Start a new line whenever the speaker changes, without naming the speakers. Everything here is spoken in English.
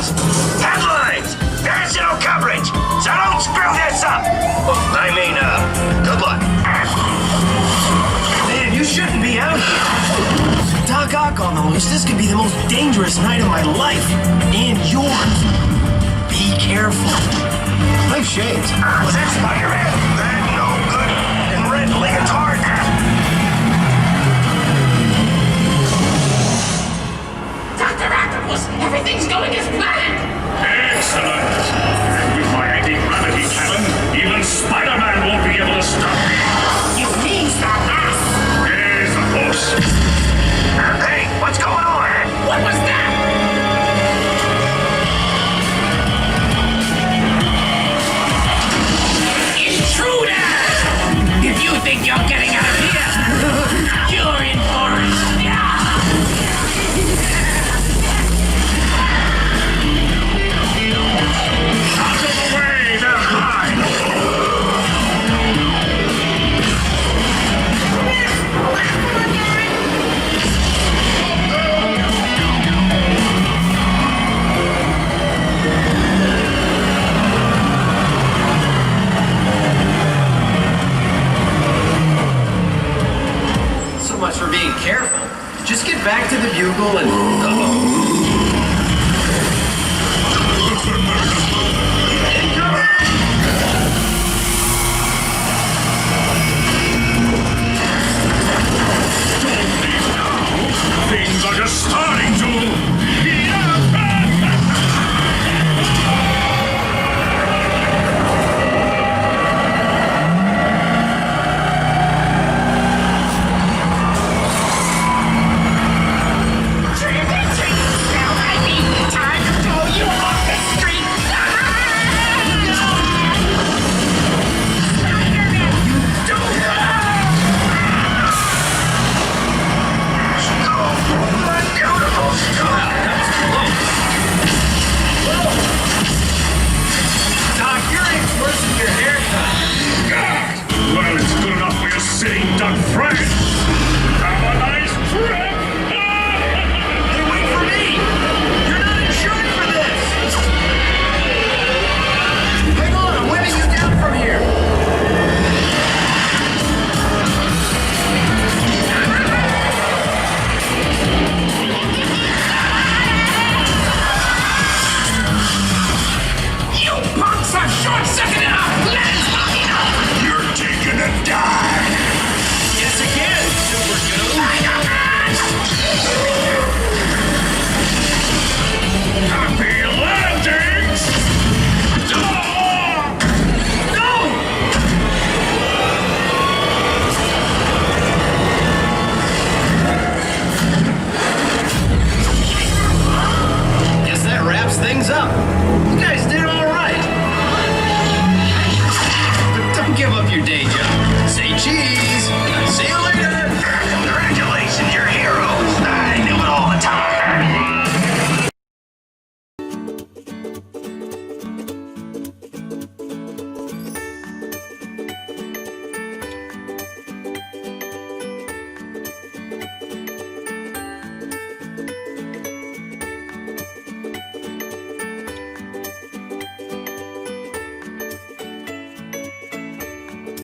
headlines! Headlines! National coverage! So don't screw this up! Good luck. Man, you shouldn't be out here. Doc Ock on the loose, this could be the most dangerous night of my life. And yours. Be careful. Nice shades. Was that Spiderman? That no good. And red leotard.
Dr. Octopus, everything's going as planned!
Excellent! And with my anti-gravity cannon, even Spider-Man won't be able to stop me!
You mean stop us?
Yes, of course!
Hey, what's going on?
What was that? Intruders! If you think you're getting out of here, you're in for it!
Out of the way, they're mine!
So much for being careful. Just get back to the bugle and...